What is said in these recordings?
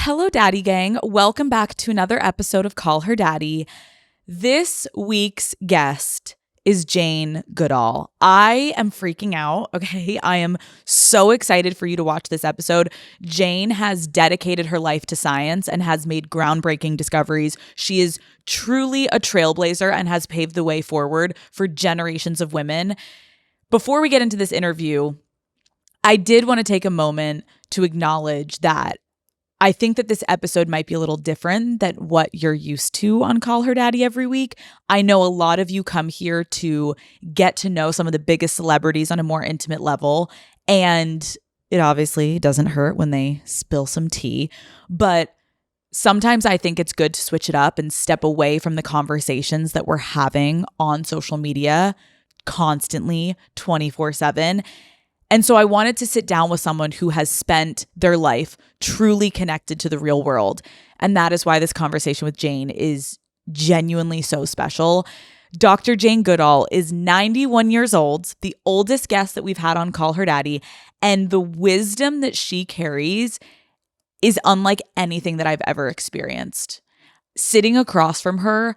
Hello, Daddy Gang. Welcome back to another episode of Call Her Daddy. This week's guest is Jane Goodall. I am freaking out, okay? I am so excited for you to watch this episode. Jane has dedicated her life to science and has made groundbreaking discoveries. She is truly a trailblazer and has paved the way forward for generations of women. Before we get into this interview, I did want to take a moment to acknowledge that I think that this episode might be a little different than what you're used to on Call Her Daddy every week. I know a lot of you come here to get to know some of the biggest celebrities on a more intimate level, and it obviously doesn't hurt when they spill some tea, but sometimes I think it's good to switch it up and step away from the conversations that we're having on social media constantly 24/7. And so I wanted to sit down with someone who has spent their life truly connected to the real world. And that is why this conversation with Jane is genuinely so special. Dr. Jane Goodall is 91 years old, the oldest guest that we've had on Call Her Daddy. And the wisdom that she carries is unlike anything that I've ever experienced. Sitting across from her,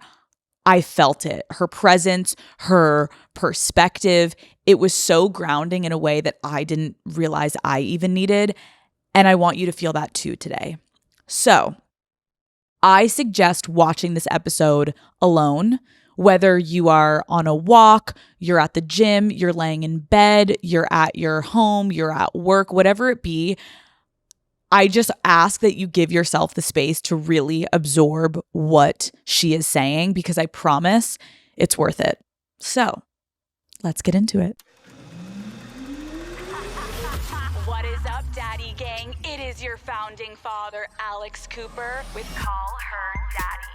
I felt it. Her presence, her perspective. It was so grounding in a way that I didn't realize I even needed. And I want you to feel that too today. So I suggest watching this episode alone, whether you are on a walk, you're at the gym, you're laying in bed, you're at your home, you're at work, whatever it be. I just ask that you give yourself the space to really absorb what she is saying, because I promise it's worth it. So let's get into it. What is up, Daddy Gang? It is your founding father, Alex Cooper, with Call Her Daddy.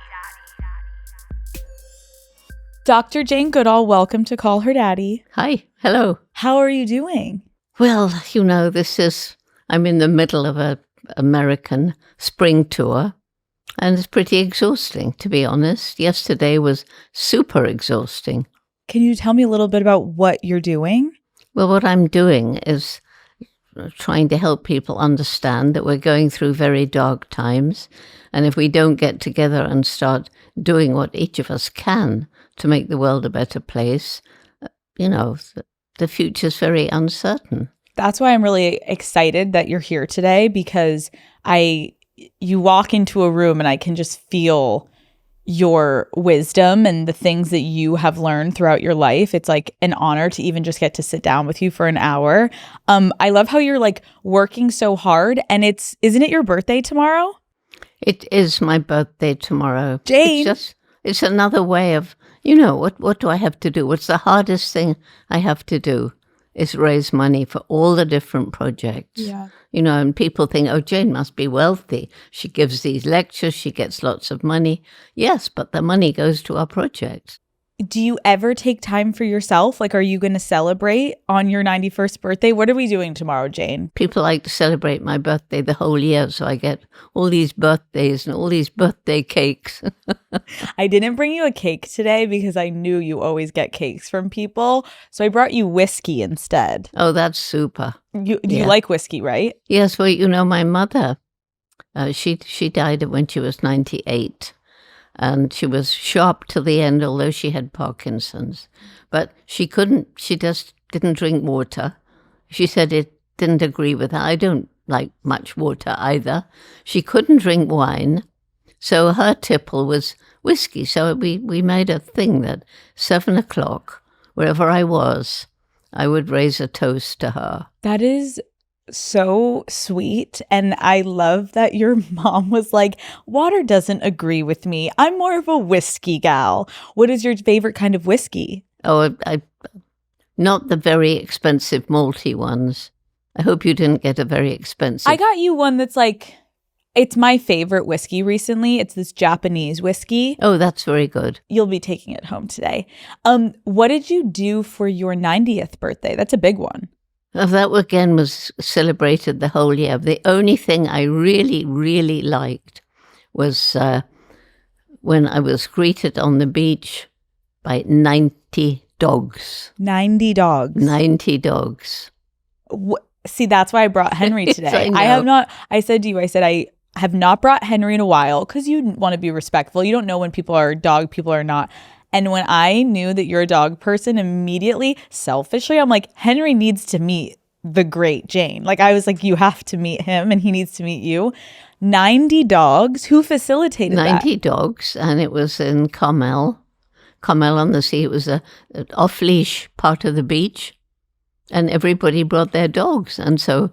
Dr. Jane Goodall, welcome to Call Her Daddy. Hi, hello. How are you doing? Well, I'm in the middle of a American spring tour, and it's pretty exhausting, to be honest. Yesterday was super exhausting. Can you tell me a little bit about what you're doing? Well, what I'm doing is trying to help people understand that we're going through very dark times, and if we don't get together and start doing what each of us can to make the world a better place, the future's very uncertain. That's why I'm really excited that you're here today, because you walk into a room and I can just feel your wisdom and the things that you have learned throughout your life. It's like an honor to even just get to sit down with you for an hour. I love how you're like working so hard, and isn't it your birthday tomorrow? It is my birthday tomorrow. Jane. It's another way of, what do I have to do? What's the hardest thing I have to do? Is raise money for all the different projects. Yeah. And people think, oh, Jane must be wealthy. She gives these lectures, she gets lots of money. Yes, but the money goes to our projects. Do you ever take time for yourself? Like, are you going to celebrate on your 91st birthday? What are we doing tomorrow, Jane? People like to celebrate my birthday the whole year, so I get all these birthdays and all these birthday cakes. I didn't bring you a cake today because I knew you always get cakes from people. So I brought you whiskey instead. Oh, that's super. You like whiskey, right? Yes, well, my mother, she died when she was 98. And she was sharp till the end, although she had Parkinson's. But she just didn't drink water. She said it didn't agree with her. I don't like much water either. She couldn't drink wine. So her tipple was whiskey. So we made a thing that 7:00, wherever I was, I would raise a toast to her. That is so sweet. And I love that your mom was like, water doesn't agree with me. I'm more of a whiskey gal. What is your favorite kind of whiskey? Oh, not the very expensive malty ones. I hope you didn't get a very expensive. I got you one that's like, it's my favorite whiskey recently. It's this Japanese whiskey. Oh, that's very good. You'll be taking it home today. What did you do for your 90th birthday? That's a big one. That again was celebrated the whole year. The only thing I really, really liked was when I was greeted on the beach by 90 dogs. 90 dogs. 90 dogs. See, that's why I brought Henry today. I know. I have not, I said to you, I said, have not brought Henry in a while because you want to be respectful. You don't know when people are dog people are not. And when I knew that you're a dog person, immediately, selfishly, I'm like, Henry needs to meet the great Jane. Like, I was like, you have to meet him and he needs to meet you. 90 dogs? Who facilitated 90 dogs, and it was in Carmel on the Sea. It was an off-leash part of the beach, and everybody brought their dogs. And so,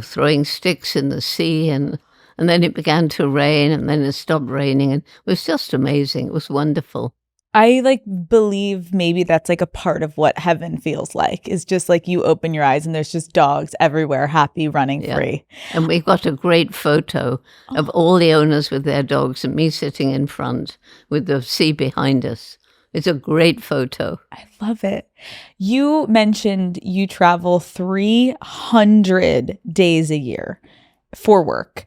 throwing sticks in the sea, and then it began to rain, and then it stopped raining, and it was just amazing. It was wonderful. I like believe maybe that's like a part of what heaven feels like, is just like you open your eyes and there's just dogs everywhere, happy, running free. And we got a great photo of all the owners with their dogs and me sitting in front with the sea behind us. It's a great photo. I love it. You mentioned you travel 300 days a year for work.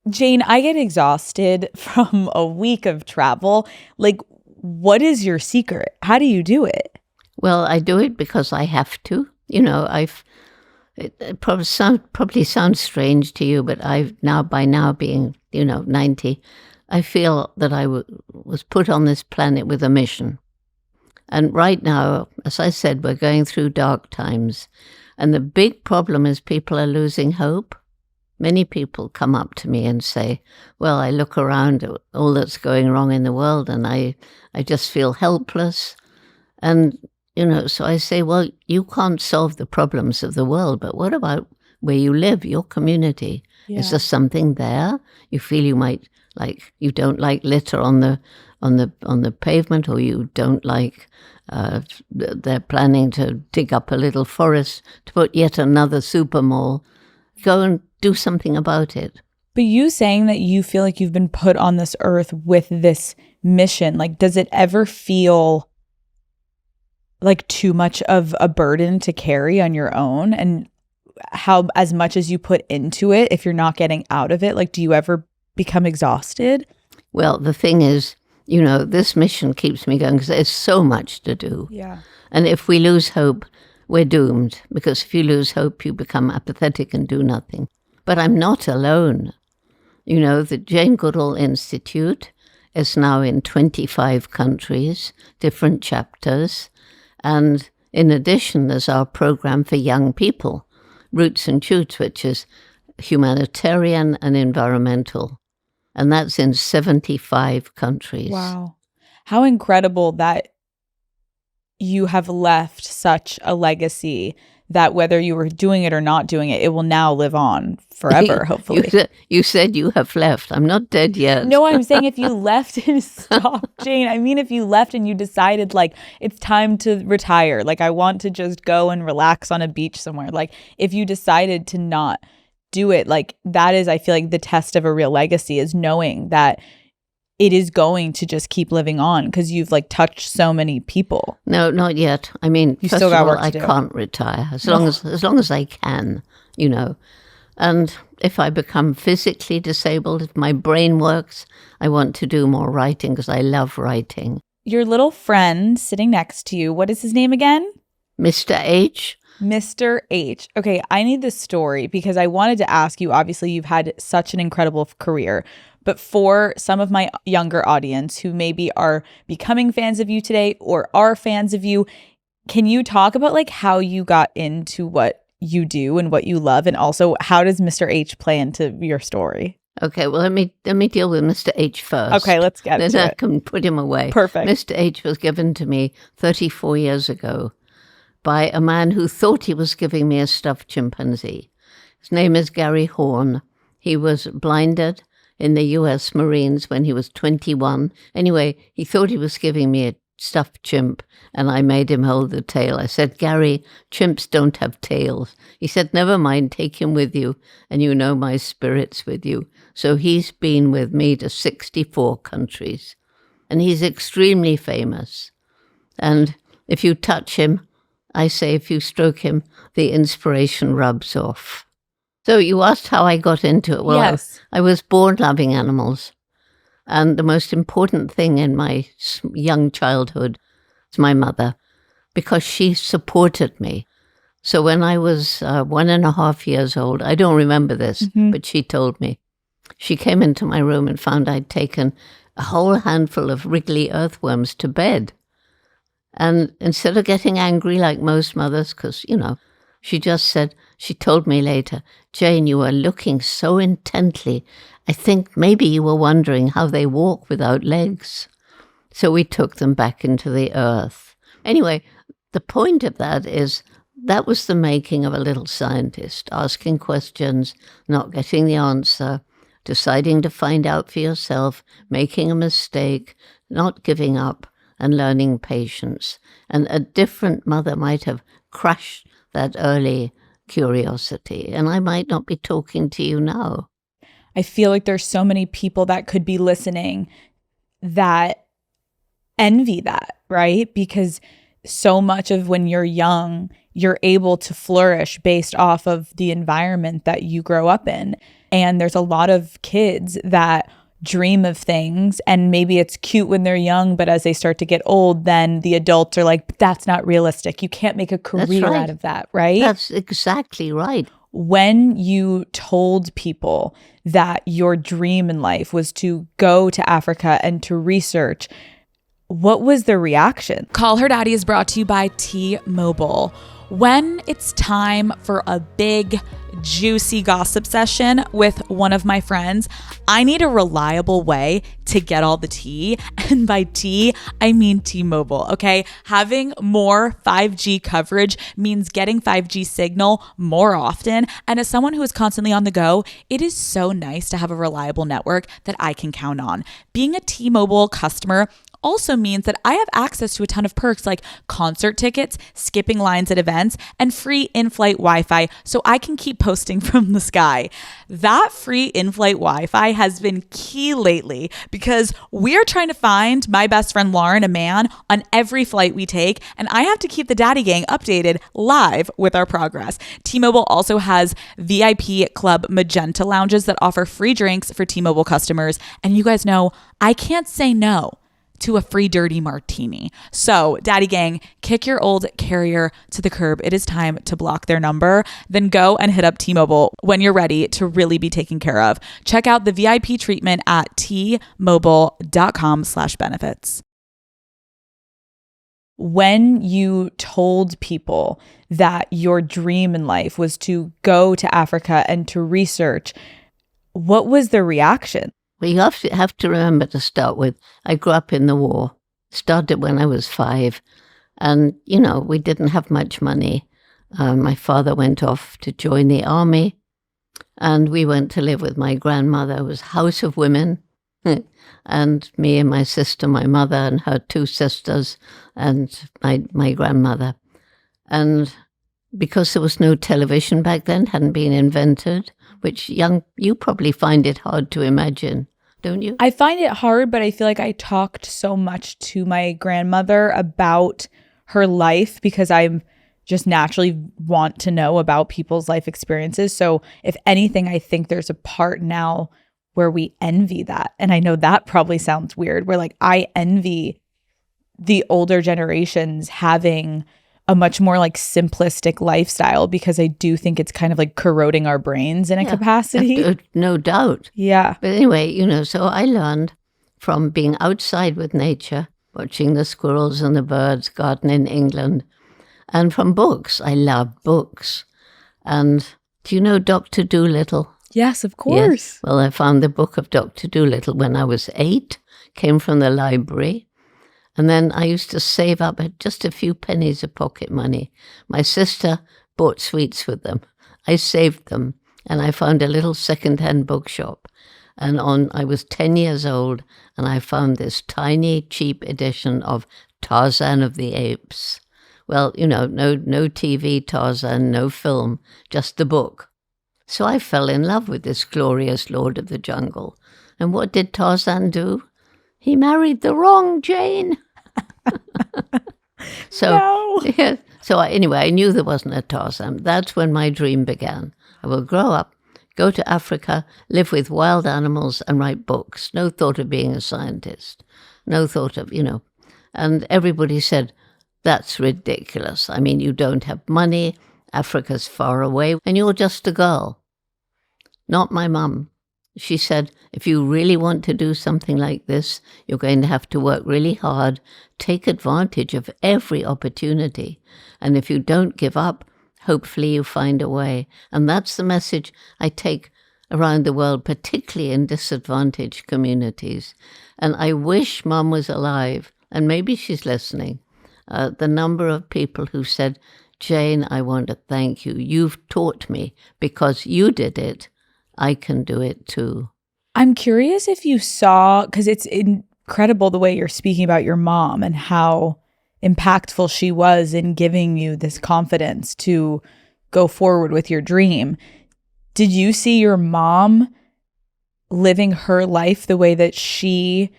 Jane, I get exhausted from a week of travel. Like, what is your secret? How do you do it? Well, I do it because I have to. You know, it probably sounds strange to you, but by now being, 90, I feel that I was put on this planet with a mission. And right now, as I said, we're going through dark times. And the big problem is people are losing hope. Many people come up to me and say, well, I look around at all that's going wrong in the world and I just feel helpless. And, so I say, well, you can't solve the problems of the world, but what about where you live, your community? Yeah. Is there something there? You feel you might you don't like litter on the pavement, or you don't like they're planning to dig up a little forest to put yet another super mall. Go and do something about it. But you saying that you feel like you've been put on this earth with this mission, like, does it ever feel like too much of a burden to carry on your own? And how, as much as you put into it, if you're not getting out of it, like, do you ever become exhausted? Well, the thing is, this mission keeps me going because there's so much to do. Yeah. And if we lose hope, we're doomed, because if you lose hope, you become apathetic and do nothing. But I'm not alone. The Jane Goodall Institute is now in 25 countries, different chapters. And in addition, there's our program for young people, Roots and Shoots, which is humanitarian and environmental. And that's in 75 countries. Wow. How incredible that you have left such a legacy that whether you were doing it or not doing it, it will now live on forever, hopefully. You said you have left. I'm not dead yet. No, I'm saying if you left and stop, Jane. I mean, if you left and you decided, like, it's time to retire, like, I want to just go and relax on a beach somewhere. Like, if you decided to not do it, like, that is, I feel like, the test of a real legacy, is knowing that it is going to just keep living on because you've like touched so many people. No, not yet. I mean, you still got work to I do. Can't retire as long as I can, And if I become physically disabled, if my brain works, I want to do more writing because I love writing. Your little friend sitting next to you, what is his name again? Mr. H. Mr. H. Okay, I need this story because I wanted to ask you, obviously you've had such an incredible career, but for some of my younger audience who maybe are becoming fans of you today or are fans of you, can you talk about like how you got into what you do and what you love, and also how does Mr. H play into your story? Okay, well, let me deal with Mr. H first. Okay, let's get then to I it. can put him away. Perfect. Mr. H was given to me 34 years ago by a man who thought he was giving me a stuffed chimpanzee. His name is Gary Horn. He was blinded in the U.S. Marines when he was 21. Anyway, he thought he was giving me a stuffed chimp, and I made him hold the tail. I said, Gary, chimps don't have tails. He said, never mind, take him with you, and you know my spirit's with you. So he's been with me to 64 countries, and he's extremely famous. And if you touch him, I say if you stroke him, the inspiration rubs off. So you asked how I got into it. Well, yes. I was born loving animals. And the most important thing in my young childhood was my mother, because she supported me. So when I was 1.5 years old, I don't remember this, but she told me, She came into my room and found I'd taken a whole handful of wriggly earthworms to bed. And instead of getting angry like most mothers, because, she just said, she told me later, "Jane, you were looking so intently. I think maybe you were wondering how they walk without legs." So we took them back into the earth. Anyway, the point of that is that was the making of a little scientist, asking questions, not getting the answer, deciding to find out for yourself, making a mistake, not giving up, and learning patience. And a different mother might have crushed that early curiosity, and I might not be talking to you now. I feel like there's so many people that could be listening that envy that, right? Because so much of when you're young, you're able to flourish based off of the environment that you grow up in. And there's a lot of kids that dream of things, and maybe it's cute when they're young, but as they start to get old, then the adults are like, that's not realistic. You can't make a career out of that, right? That's exactly right. When you told people that your dream in life was to go to Africa and to research, what was the reaction? Call Her Daddy is brought to you by T-Mobile. When it's time for a big, juicy gossip session with one of my friends, I need a reliable way to get all the tea. And by tea, I mean T-Mobile, okay? Having more 5G coverage means getting 5G signal more often. And as someone who is constantly on the go, it is so nice to have a reliable network that I can count on. Being a T-Mobile customer also means that I have access to a ton of perks like concert tickets, skipping lines at events, and free in-flight Wi-Fi so I can keep posting from the sky. That free in-flight Wi-Fi has been key lately because we're trying to find my best friend Lauren a man on every flight we take, and I have to keep the Daddy Gang updated live with our progress. T-Mobile also has VIP Club Magenta lounges that offer free drinks for T-Mobile customers, and you guys know I can't say no to a free dirty martini. So, Daddy Gang, kick your old carrier to the curb. It is time to block their number. Then go and hit up T-Mobile when you're ready to really be taken care of. Check out the VIP treatment at tmobile.com/benefits. When you told people that your dream in life was to go to Africa and to research, what was the reaction? Well, you have to remember to start with, I grew up in the war, started when I was 5, and, we didn't have much money. My father went off to join the army, and we went to live with my grandmother. It was House of Women, and me and my sister, my mother and her 2 sisters, and my grandmother. And because there was no television back then, hadn't been invented, which you probably find it hard to imagine, don't you? I find it hard, but I feel like I talked so much to my grandmother about her life because I just naturally want to know about people's life experiences. So if anything, I think there's a part now where we envy that. And I know that probably sounds weird, where like I envy the older generations having a much more like simplistic lifestyle because I do think it's kind of like corroding our brains in a capacity. No doubt. Yeah. But anyway, so I learned from being outside with nature, watching the squirrels and the birds, garden in England, and from books. I love books. And do you know Dr. Dolittle? Yes, of course. Yes. Well, I found the book of Dr. Dolittle when I was 8, came from the library. And then I used to save up just a few pennies of pocket money. My sister bought sweets with them. I saved them, and I found a little second-hand bookshop. And I was 10 years old, and I found this tiny, cheap edition of Tarzan of the Apes. Well, no TV Tarzan, no film, just the book. So I fell in love with this glorious Lord of the Jungle. And what did Tarzan do? He married the wrong Jane. Anyway, I knew there wasn't a Tarzan. That's when my dream began. I will grow up, go to Africa, live with wild animals, and write books. No thought of being a scientist. No thought of, And everybody said, that's ridiculous. I mean, you don't have money. Africa's far away, and you're just a girl. Not my mum. she said, if you really want to do something like this, you're going to have to work really hard, take advantage of every opportunity. And if you don't give up, hopefully you find a way. And that's the message I take around the world, particularly in disadvantaged communities. And I wish Mum was alive, and maybe she's listening. The number of people who said, Jane, I want to thank you. You've taught me because you did it. I can do it too. I'm curious if you saw, because it's incredible the way you're speaking about your mom and how impactful she was in giving you this confidence to go forward with your dream. Did you see your mom living her life the way that she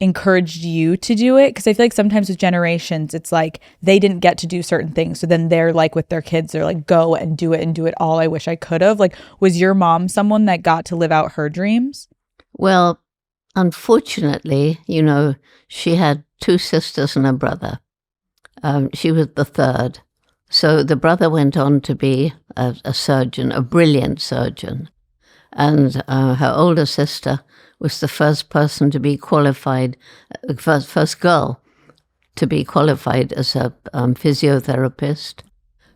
encouraged you to do it? Because I feel like sometimes with generations, it's like they didn't get to do certain things. So then they're like with their kids, they're like, go and do it all. I wish I could have. Like, was your mom someone that got to live out her dreams? Well, unfortunately, she had 2 sisters and a brother. She was the third. So the brother went on to be a surgeon, a brilliant surgeon. And her older sister was the first person to be qualified, first girl to be qualified as a physiotherapist.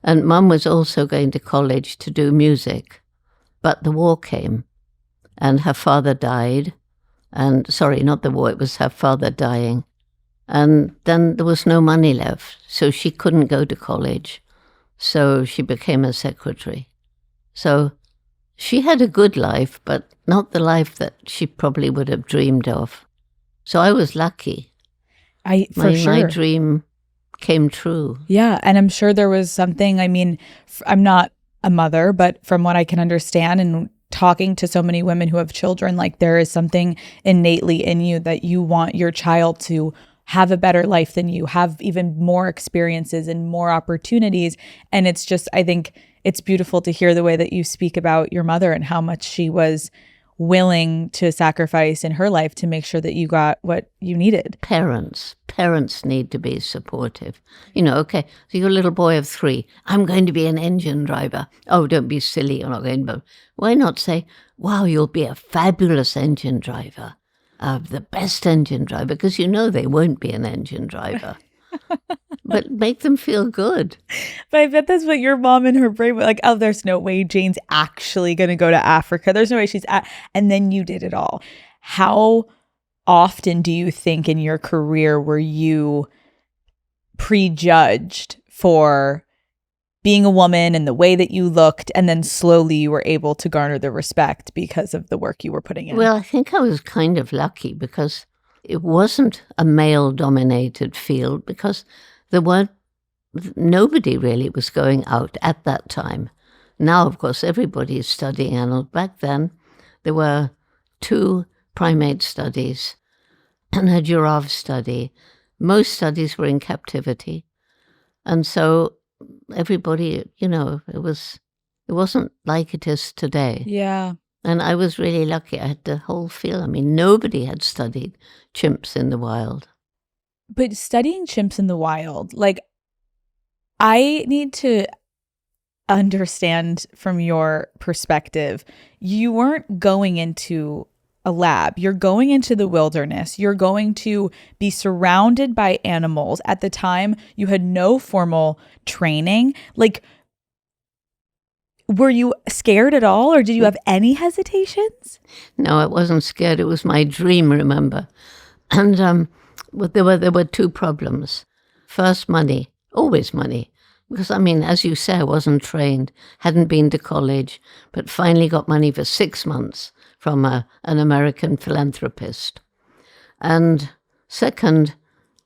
And Mum was also going to college to do music. But the war came, and her father died. And sorry, not the war, it was her father dying. And then there was no money left, so she couldn't go to college. So she became a secretary. So she had a good life, but not the life that she probably would have dreamed of. So I was lucky. My dream came true. Yeah, and I'm sure there was something, I'm not a mother, but from what I can understand and talking to so many women who have children, like there is something innately in you that you want your child to have a better life than you, have even more experiences and more opportunities. And it's just, I think it's beautiful to hear the way that you speak about your mother and how much she was willing to sacrifice in her life to make sure that you got what you needed. Parents need to be supportive. Okay, so you're a little boy of 3. I'm going to be an engine driver. Oh, don't be silly. You're not going to. Why not say, wow, you'll be a fabulous engine driver. The best engine driver, because they won't be an engine driver. But make them feel good. But I bet that's what your mom in her brain was like, oh, there's no way Jane's actually going to go to Africa. There's no way and then you did it all. How often do you think in your career were you prejudged for being a woman and the way that you looked, and then slowly you were able to garner the respect because of the work you were putting in? Well, I think I was kind of lucky because it wasn't a male-dominated field, because nobody really was going out at that time. Now, of course, everybody is studying animals. Back then, there were 2 primate studies and a giraffe study. Most studies were in captivity. And so everybody, it wasn't like it is today. Yeah. And I was really lucky. I had the whole field. Nobody had studied chimps in the wild. But studying chimps in the wild, like, I need to understand from your perspective, you weren't going into a lab. You're going into the wilderness. You're going to be surrounded by animals. At the time, you had no formal training. Like, were you scared at all, or did you have any hesitations? No, I wasn't scared. It was my dream, remember. And there were 2 problems. First, money. Always money. Because, as you say, I wasn't trained, hadn't been to college, but finally got money for 6 months from an American philanthropist. And second,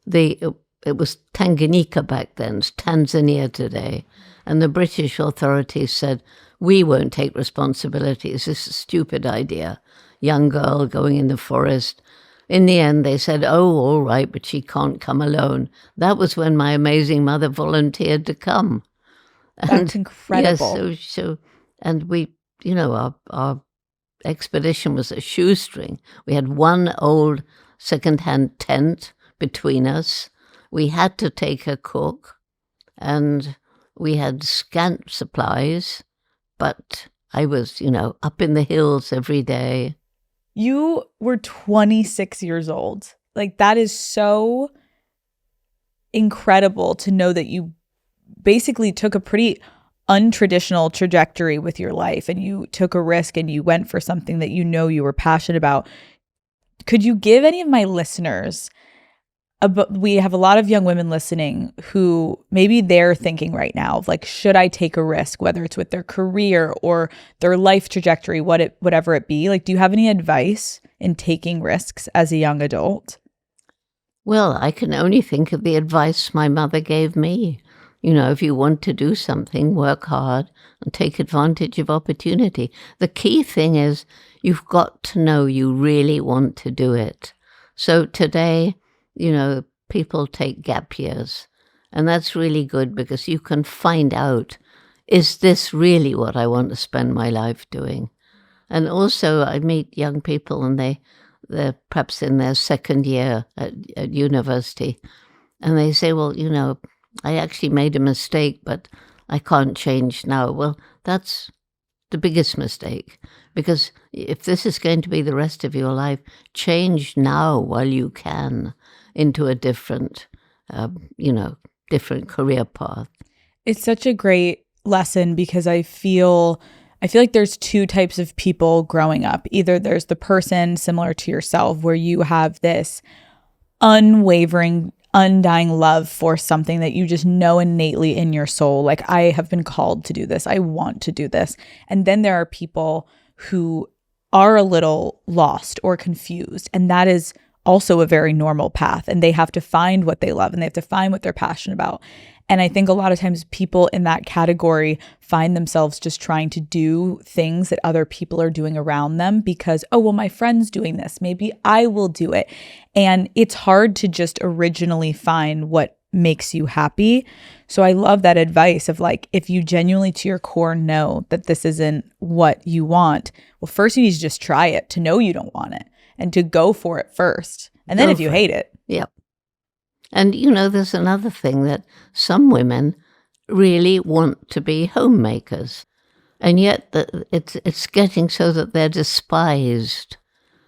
it was Tanganyika back then, it's Tanzania today. And the British authorities said, we won't take responsibilities. This is a stupid idea. Young girl going in the forest. In the end, they said, oh, all right, but she can't come alone. That was when my amazing mother volunteered to come. That's incredible. Yes, so and we, our expedition was a shoestring. We had one old second-hand tent between us. We had to take a cook, and we had scant supplies, but I was, up in the hills every day. You were 26 years old. Like, that is so incredible to know that you basically took a pretty untraditional trajectory with your life and you took a risk and you went for something that you know you were passionate about. Could you give any of my listeners we have a lot of young women listening who maybe they're thinking right now of like, should I take a risk, whether it's with their career or their life trajectory, whatever it be? Like, do you have any advice in taking risks as a young adult? Well, I can only think of the advice my mother gave me. You know, if you want to do something, work hard and take advantage of opportunity. The key thing is you've got to know you really want to do it. So today, you know, people take gap years, and that's really good because you can find out, is this really what I want to spend my life doing? And also I meet young people and they're perhaps in their second year at university, and they say, well, you know, I actually made a mistake, but I can't change now. Well, that's the biggest mistake, because if this is going to be the rest of your life, change now while you can into a different, different career path. It's such a great lesson because I feel like there's two types of people growing up. Either there's the person similar to yourself where you have this unwavering, undying love for something that you just know innately in your soul. Like, I have been called to do this. I want to do this. And then there are people who are a little lost or confused. And that is also a very normal path. And they have to find what they love and they have to find what they're passionate about. And I think a lot of times people in that category find themselves just trying to do things that other people are doing around them because, oh, well, my friend's doing this. Maybe I will do it. And it's hard to just originally find what makes you happy. So I love that advice of like, if you genuinely to your core know that this isn't what you want, well, first you need to just try it to know you don't want it and to go for it first. And then if you hate it. Yep. And, you know, there's another thing that some women really want to be homemakers. And yet it's getting so that they're despised.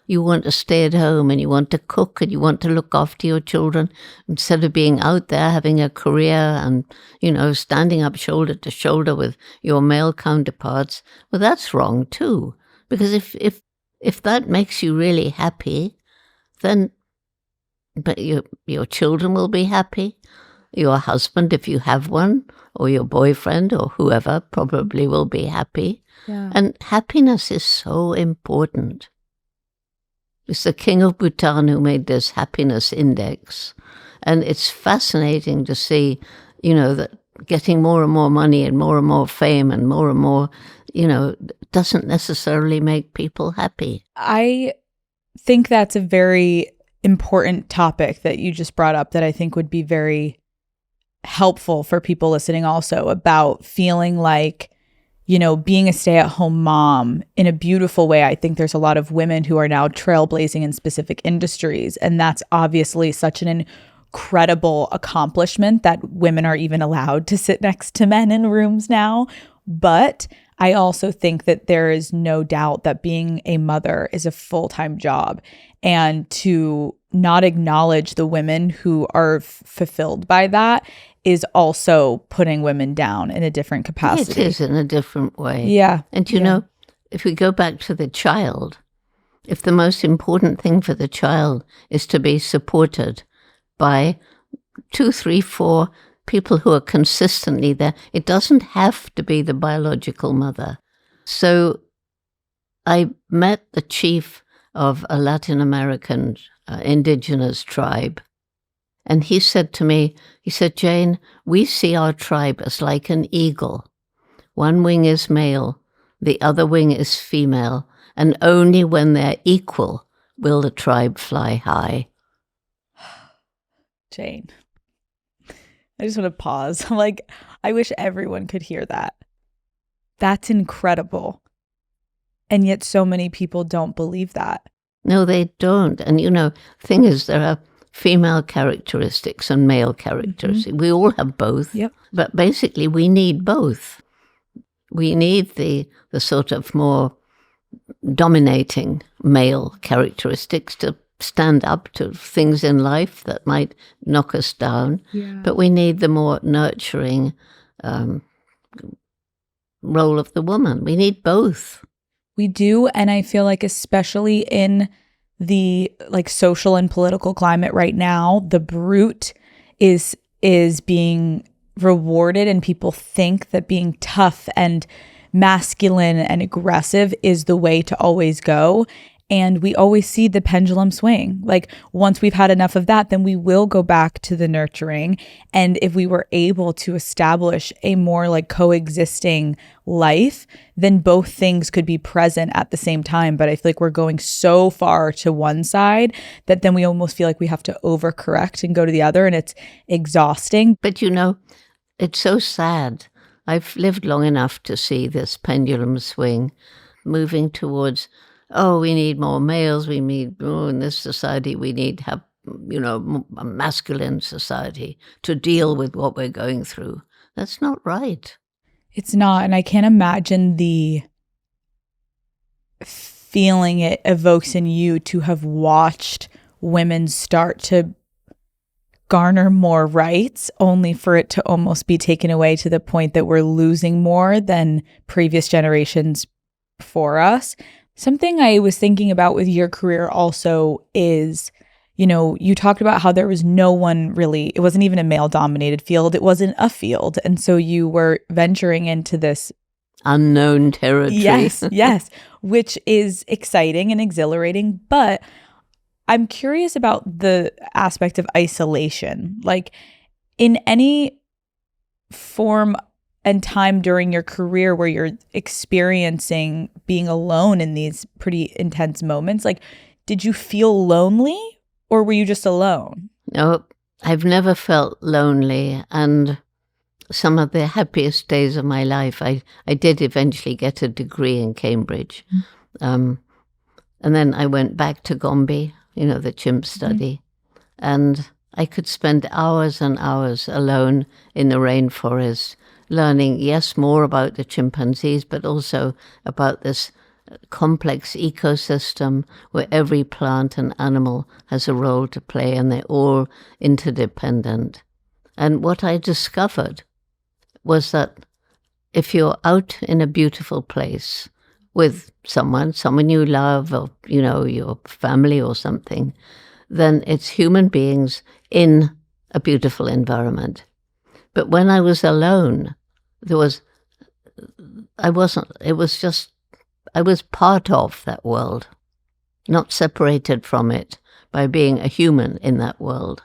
You want to stay at home and you want to cook and you want to look after your children instead of being out there having a career and, you know, standing up shoulder to shoulder with your male counterparts. Well, that's wrong too. Because if that makes you really happy, then but your children will be happy. Your husband, if you have one, or your boyfriend or whoever probably will be happy. Yeah. And happiness is so important. It's the king of Bhutan who made this happiness index. And it's fascinating to see, you know, that getting more and more money and more fame and more, you know, doesn't necessarily make people happy. I think that's a very important topic that you just brought up that I think would be very helpful for people listening also, about feeling like, you know, being a stay-at-home mom in a beautiful way. I think there's a lot of women who are now trailblazing in specific industries, and that's obviously such an incredible accomplishment that women are even allowed to sit next to men in rooms now. But I also think that there is no doubt that being a mother is a full-time job, and to not acknowledge the women who are fulfilled by that is also putting women down in a different capacity. It is in a different way. Yeah. And you know, if we go back to the child, if the most important thing for the child is to be supported by 2, 3, 4 people who are consistently there, it doesn't have to be the biological mother. So I met the chief of a Latin American indigenous tribe, and he said to me, he said, Jane, we see our tribe as like an eagle. One wing is male, the other wing is female, and only when they're equal will the tribe fly high. Jane, I just want to pause. I'm like, I wish everyone could hear that. That's incredible. And yet so many people don't believe that. No, they don't. And, you know, thing is, there are female characteristics and male characteristics. Mm-hmm. We all have both. Yep. But basically, we need both. We need the sort of more dominating male characteristics to stand up to things in life that might knock us down. Yeah. But we need the more nurturing role of the woman. We need both. We do, and I feel like especially in the like social and political climate right now, the brute is being rewarded, and people think that being tough and masculine and aggressive is the way to always go. And we always see the pendulum swing. Like once we've had enough of that, then we will go back to the nurturing. And if we were able to establish a more like coexisting life, then both things could be present at the same time. But I feel like we're going so far to one side that then we almost feel like we have to overcorrect and go to the other, and it's exhausting. But you know, it's so sad. I've lived long enough to see this pendulum swing moving towards, oh, we need more males. We need, in this society, we need to have, a masculine society to deal with what we're going through. That's not right. It's not. And I can't imagine the feeling it evokes in you to have watched women start to garner more rights, only for it to almost be taken away to the point that we're losing more than previous generations before us. Something I was thinking about with your career also is, you talked about how there was no one really, it wasn't even a male-dominated field. It wasn't a field. And so you were venturing into this unknown territory. Yes, which is exciting and exhilarating. But I'm curious about the aspect of isolation. Like in any form and time during your career where you're experiencing being alone in these pretty intense moments, like, did you feel lonely or were you just alone? No, I've never felt lonely. And some of the happiest days of my life, I did eventually get a degree in Cambridge. And then I went back to Gombe, the chimp study. And I could spend hours and hours alone in the rainforest, learning, yes, more about the chimpanzees, but also about this complex ecosystem where every plant and animal has a role to play and they're all interdependent. And what I discovered was that if you're out in a beautiful place with someone you love, or, your family or something, then it's human beings in a beautiful environment. But when I was alone, I was part of that world, not separated from it by being a human in that world.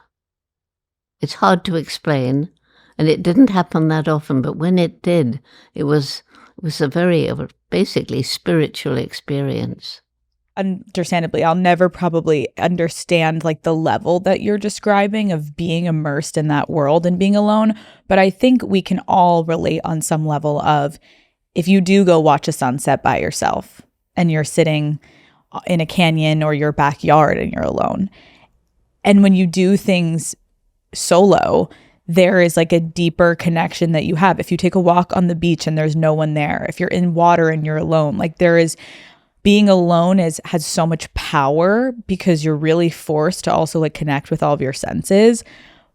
It's hard to explain, and it didn't happen that often, but when it did, it was a basically spiritual experience. Understandably, I'll never probably understand like the level that you're describing of being immersed in that world and being alone. But I think we can all relate on some level of if you do go watch a sunset by yourself and you're sitting in a canyon or your backyard and you're alone. And when you do things solo, there is like a deeper connection that you have. If you take a walk on the beach and there's no one there, if you're in water and you're alone, like there is, being alone has so much power because you're really forced to also like connect with all of your senses.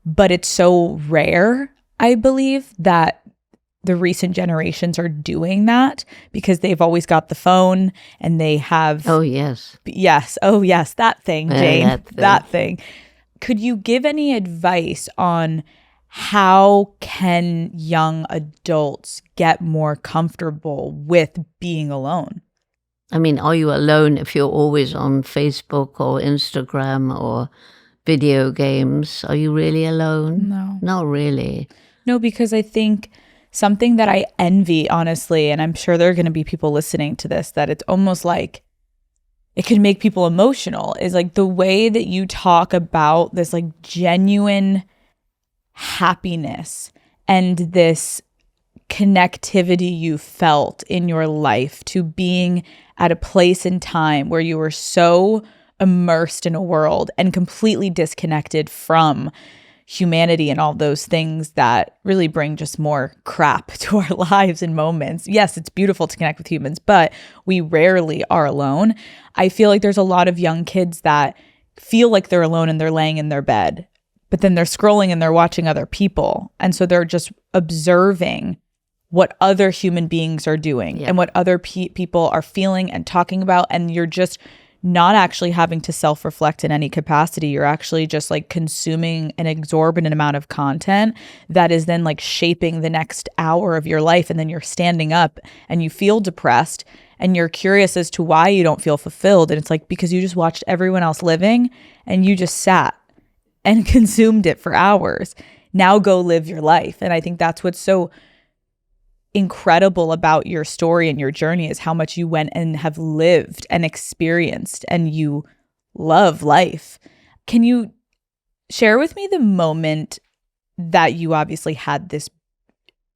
But it's so rare, I believe, that the recent generations are doing that because they've always got the phone and they have. Oh, yes. Yes. Oh, yes. That thing, Jane. That thing. Could you give any advice on how can young adults get more comfortable with being alone? I mean, are you alone if you're always on Facebook or Instagram or video games? Are you really alone? No. Not really. No, because I think something that I envy, honestly, and I'm sure there are going to be people listening to this, that it's almost like it can make people emotional, is like the way that you talk about this like genuine happiness and this connectivity you felt in your life to being at a place in time where you were so immersed in a world and completely disconnected from humanity and all those things that really bring just more crap to our lives and moments. Yes, it's beautiful to connect with humans, but we rarely are alone. I feel like there's a lot of young kids that feel like they're alone and they're laying in their bed, but then they're scrolling and they're watching other people. And so they're just observing what other human beings are doing and what other people are feeling and talking about. And you're just not actually having to self-reflect in any capacity. You're actually just like consuming an exorbitant amount of content that is then like shaping the next hour of your life. And then you're standing up and you feel depressed and you're curious as to why you don't feel fulfilled. And it's like, because you just watched everyone else living and you just sat and consumed it for hours. Now go live your life. And I think that's what's so incredible about your story and your journey is how much you went and have lived and experienced, and you love life. Can you share with me the moment that you obviously had this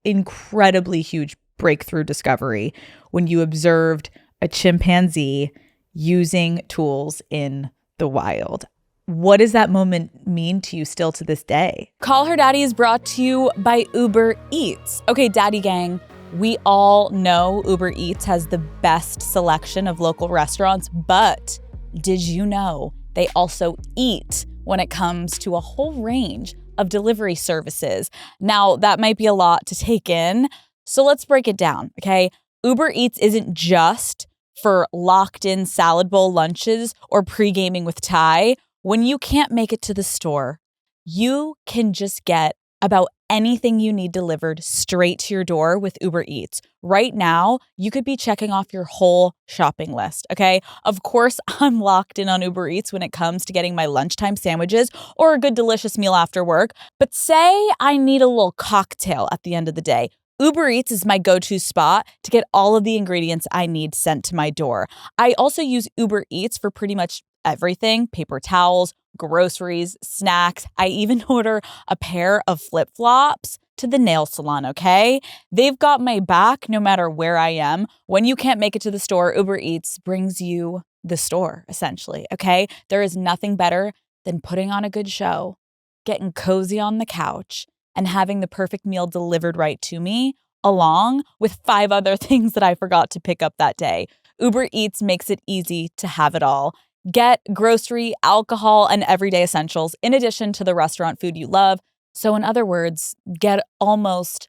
incredibly huge breakthrough discovery when you observed a chimpanzee using tools in the wild? What does that moment mean to you still to this day? Call Her Daddy is brought to you by Uber Eats. Okay, Daddy Gang, we all know Uber Eats has the best selection of local restaurants, but did you know they also eat when it comes to a whole range of delivery services? Now, that might be a lot to take in, so let's break it down, okay? Uber Eats isn't just for locked-in salad bowl lunches or pre-gaming with Ty. When you can't make it to the store, you can just get about anything you need delivered straight to your door with Uber Eats. Right now, you could be checking off your whole shopping list, okay? Of course, I'm locked in on Uber Eats when it comes to getting my lunchtime sandwiches or a good delicious meal after work. But say I need a little cocktail at the end of the day. Uber Eats is my go-to spot to get all of the ingredients I need sent to my door. I also use Uber Eats for pretty much everything: paper towels, groceries, snacks. I even order a pair of flip-flops to the nail salon, okay? They've got my back no matter where I am. When you can't make it to the store, Uber Eats brings you the store, essentially, okay? There is nothing better than putting on a good show, getting cozy on the couch, and having the perfect meal delivered right to me, along with 5 other things that I forgot to pick up that day. Uber Eats makes it easy to have it all. Get grocery, alcohol, and everyday essentials in addition to the restaurant food you love. So in other words, get almost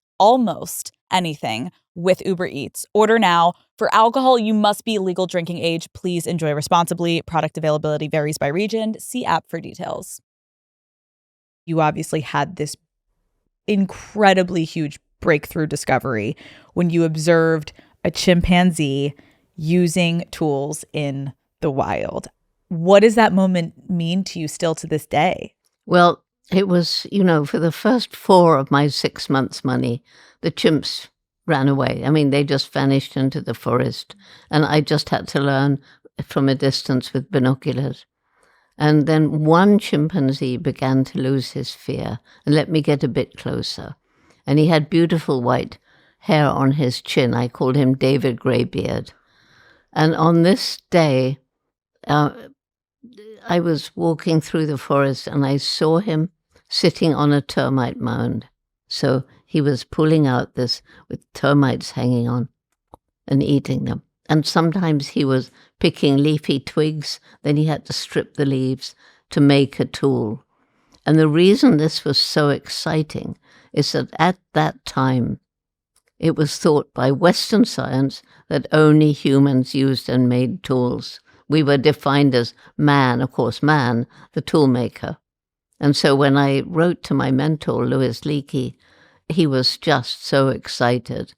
anything with Uber Eats. Order now. For alcohol, you must be legal drinking age. Please enjoy responsibly. Product availability varies by region. See app for details. You obviously had this incredibly huge breakthrough discovery when you observed a chimpanzee using tools in the wild. What does that moment mean to you still to this day? Well, it was, for the first 4 of my 6 months' money, the chimps ran away. I mean, they just vanished into the forest, and I just had to learn from a distance with binoculars. And then one chimpanzee began to lose his fear and let me get a bit closer. And he had beautiful white hair on his chin. I called him David Greybeard. And on this day, I was walking through the forest and I saw him sitting on a termite mound. So he was pulling out this with termites hanging on and eating them. And sometimes he was picking leafy twigs, then he had to strip the leaves to make a tool. And the reason this was so exciting is that at that time, it was thought by Western science that only humans used and made tools. We were defined as man, of course, man, the tool maker. And so when I wrote to my mentor, Louis Leakey, he was just so excited.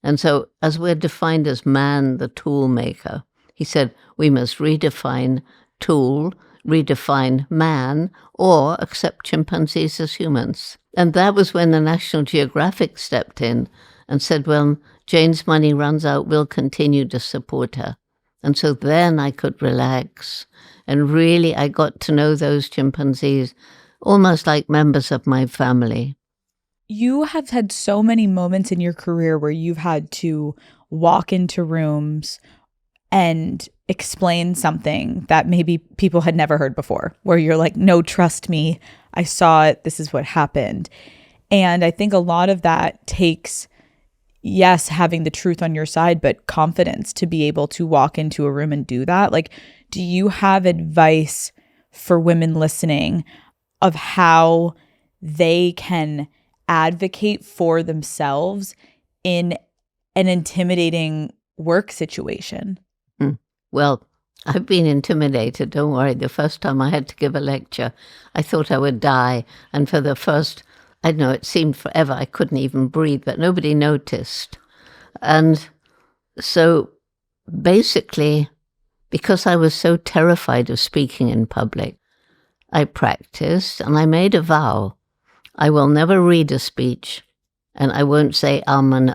And so as we're defined as man, the tool maker, he said we must redefine tool, redefine man, or accept chimpanzees as humans. And that was when the National Geographic stepped in and said, well, Jane's money runs out, we'll continue to support her. And so then I could relax. And really, I got to know those chimpanzees almost like members of my family. You have had so many moments in your career where you've had to walk into rooms and explain something that maybe people had never heard before, where you're like, no, trust me, I saw it, this is what happened. And I think a lot of that takes, yes, having the truth on your side, but confidence to be able to walk into a room and do that. Like, do you have advice for women listening of how they can advocate for themselves in an intimidating work situation? Well, I've been intimidated. Don't worry. The first time I had to give a lecture, I thought I would die. And for the first, I don't know, it seemed forever. I couldn't even breathe, but nobody noticed. And so basically, because I was so terrified of speaking in public, I practiced and I made a vow. I will never read a speech and I won't say and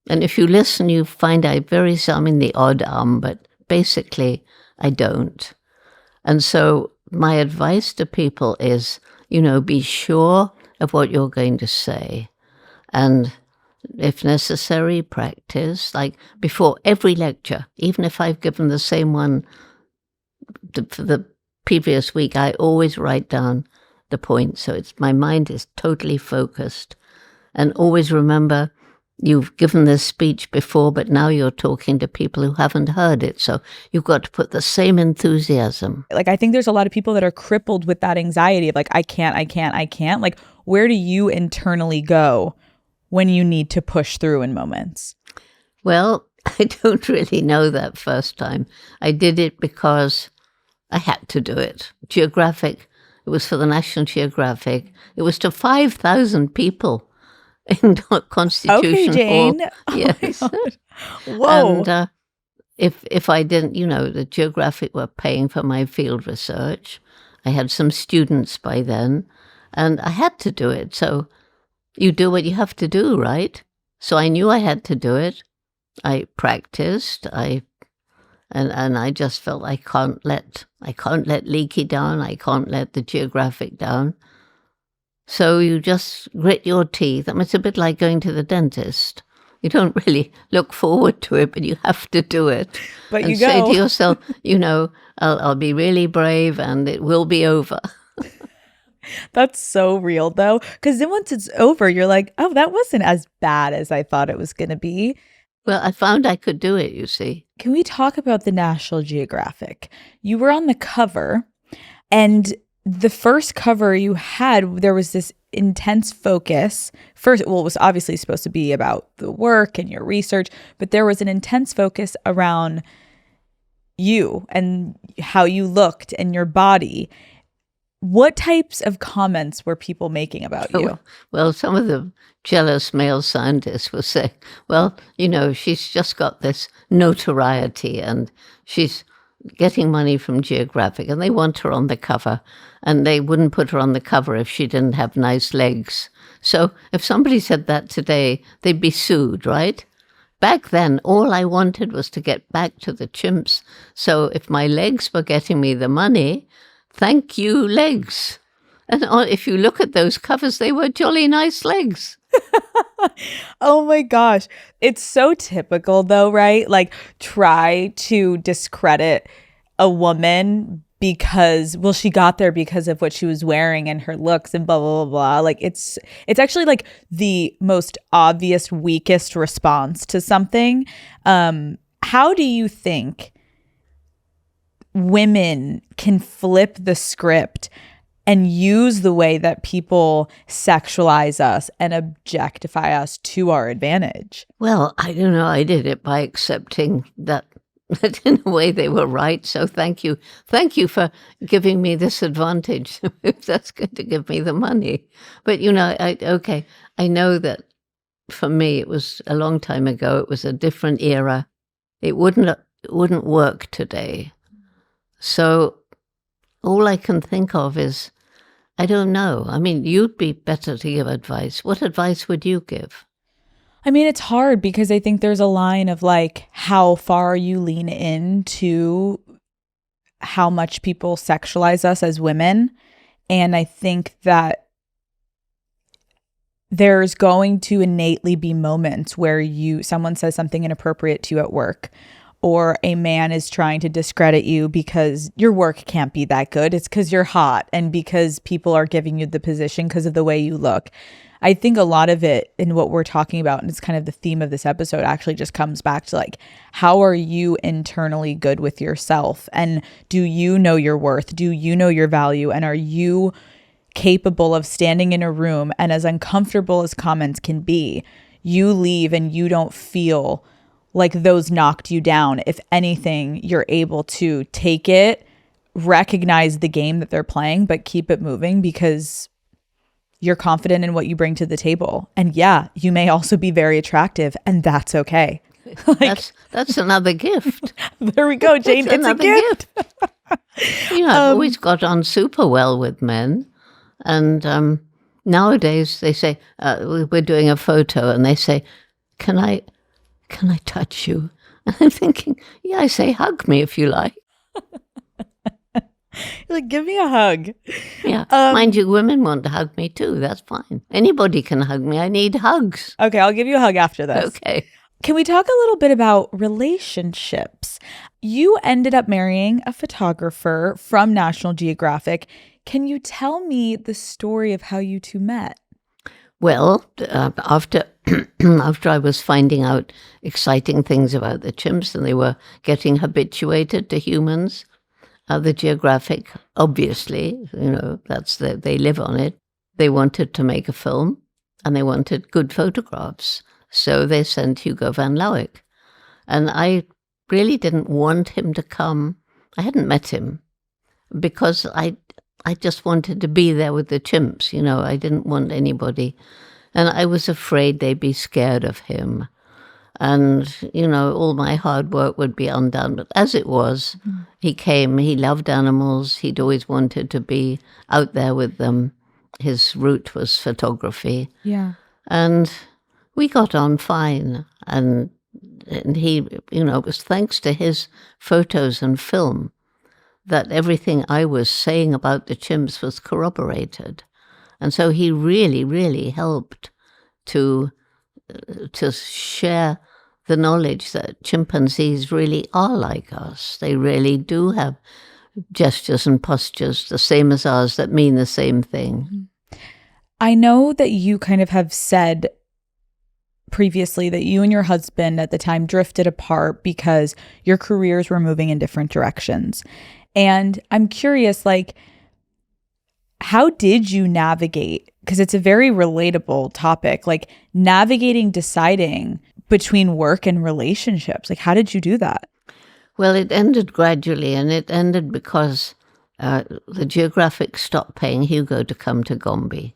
And if you listen, you find I very seldom in the odd but basically I don't. And so my advice to people is, be sure of what you're going to say. And if necessary, practice. Like before every lecture, even if I've given the same one for the previous week, I always write down the points. So my mind is totally focused. And always remember, you've given this speech before, but now you're talking to people who haven't heard it. So you've got to put the same enthusiasm. Like, I think there's a lot of people that are crippled with that anxiety of like, I can't. Like, where do you internally go when you need to push through in moments? Well, I don't really know that first time. I did it because I had to do it. Geographic, it was for the National Geographic. It was to 5,000 people in Constitution Jane. Hall. Yes. Whoa. And if I didn't, the Geographic were paying for my field research. I had some students by then, and I had to do it. So you do what you have to do, right? So I knew I had to do it. I practiced. And I just felt I can't let Leaky down. I can't let the Geographic down. So you just grit your teeth. I mean, it's a bit like going to the dentist. You don't really look forward to it, but you have to do it. But and you go. Say to yourself, I'll be really brave and it will be over. That's so real, though, because then once it's over, you're like, oh, that wasn't as bad as I thought it was going to be. Well, I found I could do it, you see. Can we talk about the National Geographic? You were on the cover, and the first cover you had, there was this intense focus. First, well, it was obviously supposed to be about the work and your research, but there was an intense focus around you and how you looked and your body. What types of comments were people making about you? Well, some of the jealous male scientists will say, well, she's just got this notoriety and she's getting money from Geographic and they want her on the cover, and they wouldn't put her on the cover if she didn't have nice legs. So if somebody said that today, they'd be sued, right? Back then, all I wanted was to get back to the chimps. So if my legs were getting me the money, thank you, legs. And if you look at those covers, they were jolly nice legs. Oh my gosh. It's so typical though, right? Like, try to discredit a woman because, well, she got there because of what she was wearing and her looks and blah, blah, blah, blah. Like, it's actually like the most obvious, weakest response to something. How do you think women can flip the script and use the way that people sexualize us and objectify us to our advantage? Well, I don't know. I did it by accepting that in a way they were right. So thank you. Thank you for giving me this advantage, if that's going to give me the money. But, I know that for me, it was a long time ago. It was a different era. It wouldn't work today. So all I can think of is, I don't know. I mean, you'd be better to give advice. What advice would you give? I mean, it's hard because I think there's a line of like how far you lean into how much people sexualize us as women. And I think that there's going to innately be moments where someone says something inappropriate to you at work, or a man is trying to discredit you because your work can't be that good. It's because you're hot and because people are giving you the position because of the way you look. I think a lot of it in what we're talking about, and it's kind of the theme of this episode, actually just comes back to like, how are you internally good with yourself? And do you know your worth? Do you know your value? And are you capable of standing in a room, and as uncomfortable as comments can be, you leave and you don't feel like those knocked you down? If anything, you're able to take it, recognize the game that they're playing, but keep it moving because you're confident in what you bring to the table. And yeah, you may also be very attractive, and that's okay. That's another gift. There we go, Jane. It's a gift. I've always got on super well with men. And nowadays they say, we're doing a photo, and they say, can I touch you? And I'm thinking, yeah, I say, hug me if you like. You're like, give me a hug. Yeah. Mind you, women want to hug me too. That's fine. Anybody can hug me. I need hugs. Okay, I'll give you a hug after this. Okay. Can we talk a little bit about relationships? You ended up marrying a photographer from National Geographic. Can you tell me the story of how you two met? Well, after I was finding out exciting things about the chimps and they were getting habituated to humans, the Geographic, obviously, they live on it. They wanted to make a film and they wanted good photographs. So they sent Hugo van Lauwijk. And I really didn't want him to come. I hadn't met him because I just wanted to be there with the chimps, I didn't want anybody. And I was afraid they'd be scared of him. And, all my hard work would be undone. But as it was, he came, he loved animals. He'd always wanted to be out there with them. His route was photography. Yeah. And we got on fine. And he, it was thanks to his photos and film that everything I was saying about the chimps was corroborated. And so he really, really helped to share the knowledge that chimpanzees really are like us. They really do have gestures and postures the same as ours that mean the same thing. I know that you kind of have said previously that you and your husband at the time drifted apart because your careers were moving in different directions. And I'm curious, how did you navigate? Because it's a very relatable topic, navigating, deciding between work and relationships. How did you do that? Well, it ended gradually, and it ended because the Geographic stopped paying Hugo to come to Gombe.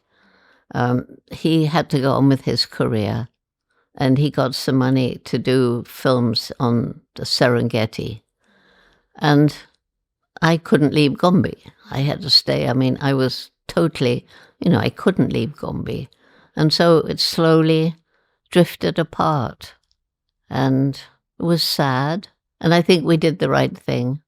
He had to go on with his career, and he got some money to do films on the Serengeti. And I couldn't leave Gombe. I had to stay. I was totally, I couldn't leave Gombe. And so it slowly drifted apart. And it was sad. And I think we did the right thing.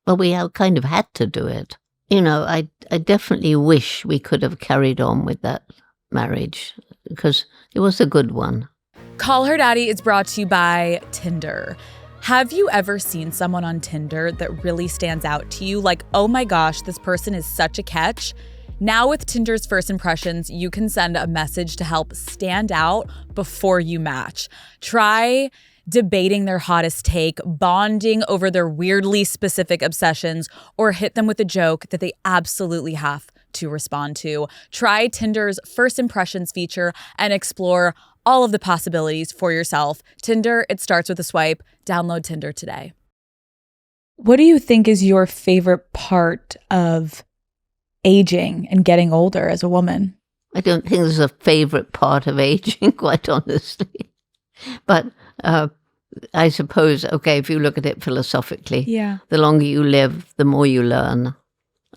Well, we kind of had to do it. I definitely wish we could have carried on with that marriage because it was a good one. Call Her Daddy is brought to you by Tinder. Have you ever seen someone on Tinder that really stands out to you? Oh my gosh, this person is such a catch. Now with Tinder's First Impressions, you can send a message to help stand out before you match. Try debating their hottest take, bonding over their weirdly specific obsessions, or hit them with a joke that they absolutely have to respond to. Try Tinder's First Impressions feature and explore all of the possibilities for yourself. Tinder, it starts with a swipe. Download Tinder today. What do you think is your favorite part of aging and getting older as a woman? I don't think there's a favorite part of aging, quite honestly. But I suppose, if you look at it philosophically, the longer you live, the more you learn.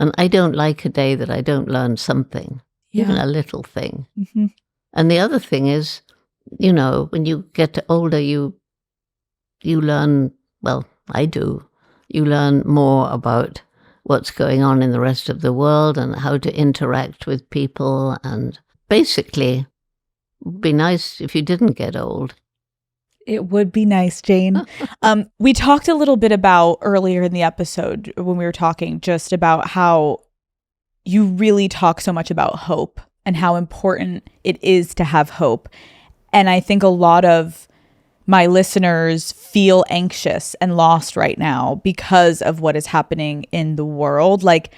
And I don't like a day that I don't learn something, even a little thing. Mm-hmm. And the other thing is, when you get older, you learn, well, I do, you learn more about what's going on in the rest of the world and how to interact with people. And basically, it would be nice if you didn't get old. It would be nice, Jane. We talked a little bit about earlier in the episode when we were talking just about how you really talk so much about hope and how important it is to have hope. And I think a lot of my listeners feel anxious and lost right now because of what is happening in the world. Like,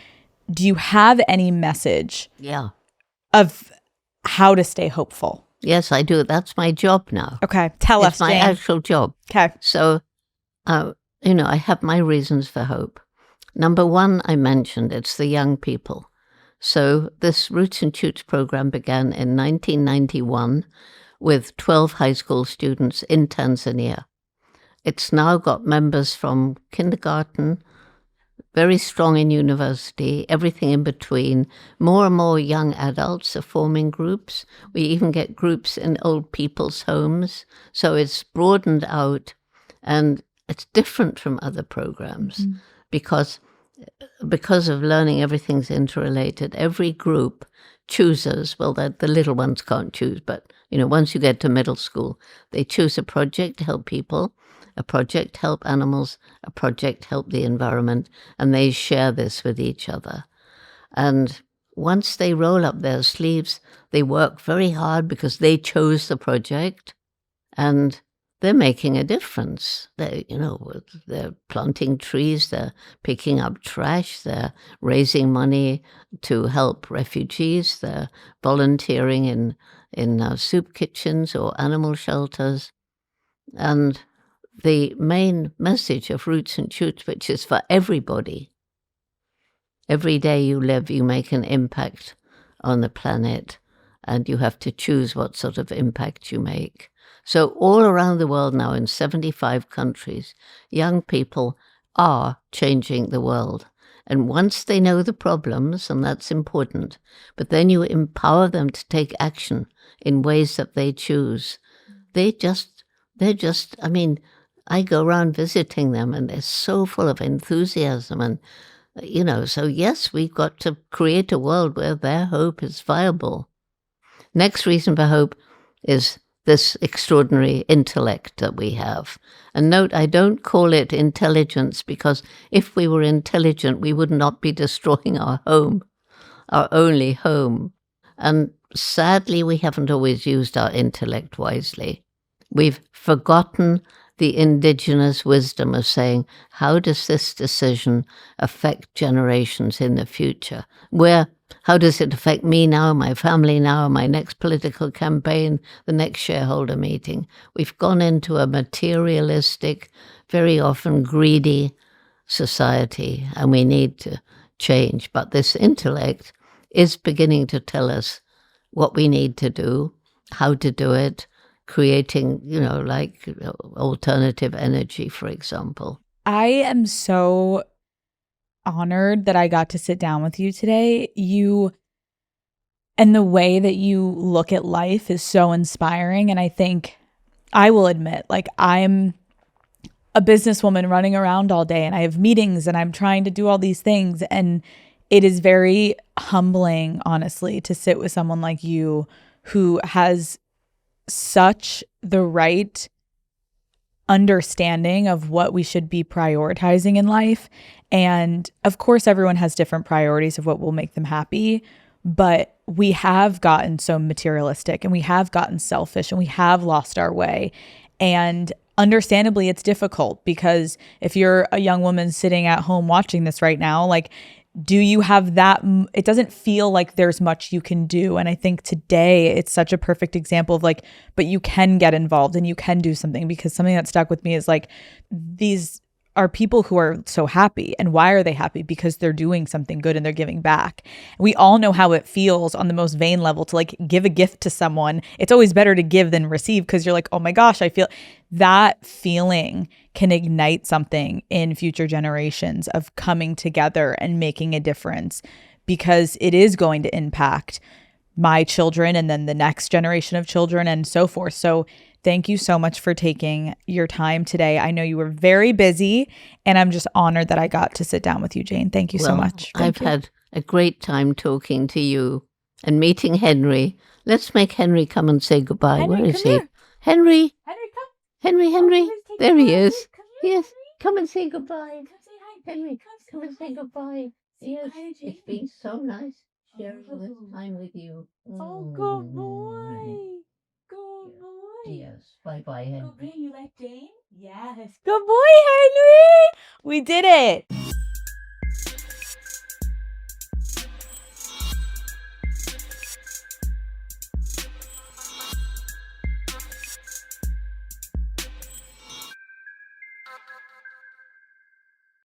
do you have any message of how to stay hopeful? Yes, I do. That's my job now. Okay. Tell us, It's my Jane. actual job. Okay. So, I have my reasons for hope. Number one, I mentioned, it's the young people. So this Roots and Shoots program began in 1991 with 12 high school students in Tanzania. It's now got members from kindergarten, very strong in university, everything in between. More and more young adults are forming groups. We even get groups in old people's homes. So it's broadened out, and it's different from other programs because of learning everything's interrelated. Every group chooses, well, the little ones can't choose, but once you get to middle school, they choose a project to help people, a project to help animals, a project to help the environment, and they share this with each other. And once they roll up their sleeves, they work very hard because they chose the project, and they're making a difference. They're planting trees, they're picking up trash, they're raising money to help refugees, they're volunteering in soup kitchens or animal shelters. And the main message of Roots and Shoots, which is for everybody, every day you live, you make an impact on the planet, and you have to choose what sort of impact you make. So all around the world now, in 75 countries, young people are changing the world. And once they know the problems, and that's important, but then you empower them to take action in ways that they choose. They're just, I go around visiting them, and they're so full of enthusiasm. And, so yes, we've got to create a world where their hope is viable. Next reason for hope is this extraordinary intellect that we have. And note, I don't call it intelligence, because if we were intelligent, we would not be destroying our home, our only home. And sadly, we haven't always used our intellect wisely. We've forgotten the indigenous wisdom of saying, how does this decision affect generations in the future? How does it affect me now, my family now, my next political campaign, the next shareholder meeting? We've gone into a materialistic, very often greedy society, and we need to change. But this intellect is beginning to tell us what we need to do, how to do it, creating, alternative energy, for example. I am so honored that I got to sit down with you today. And the way that you look at life is so inspiring. And I think I will admit, I'm a businesswoman running around all day, and I have meetings, and I'm trying to do all these things. And it is very humbling, honestly, to sit with someone like you who has such the right understanding of what we should be prioritizing in life. And of course, everyone has different priorities of what will make them happy, but we have gotten so materialistic, and we have gotten selfish, and we have lost our way. And understandably, it's difficult, because if you're a young woman sitting at home watching this right now, do you have that? It doesn't feel like there's much you can do. And I think today it's such a perfect example of but you can get involved and you can do something, because something that stuck with me is these are people who are so happy. And why are they happy? Because they're doing something good and they're giving back. We all know how it feels on the most vain level to give a gift to someone. It's always better to give than receive, because you're oh my gosh, I feel that feeling can ignite something in future generations of coming together and making a difference, because it is going to impact my children and then the next generation of children and so forth. So thank you so much for taking your time today. I know you were very busy, and I'm just honored that I got to sit down with you, Jane. Thank you so much. I've had a great time talking to you and meeting Henry. Let's make Henry come and say goodbye. Where is he? Henry, come. Henry, Henry's taking there he photos. is. Come here, Yes, Henry. come and say goodbye. Come say hi. Henry, Come come and say hi. goodbye. Say Yes, hi to Jane. it's been so nice sharing this Oh. time with you. Oh, good boy. Good boy. Yes, bye-bye, Henry. Good boy. You like Jane? Yes. Good boy, Henry. We did it.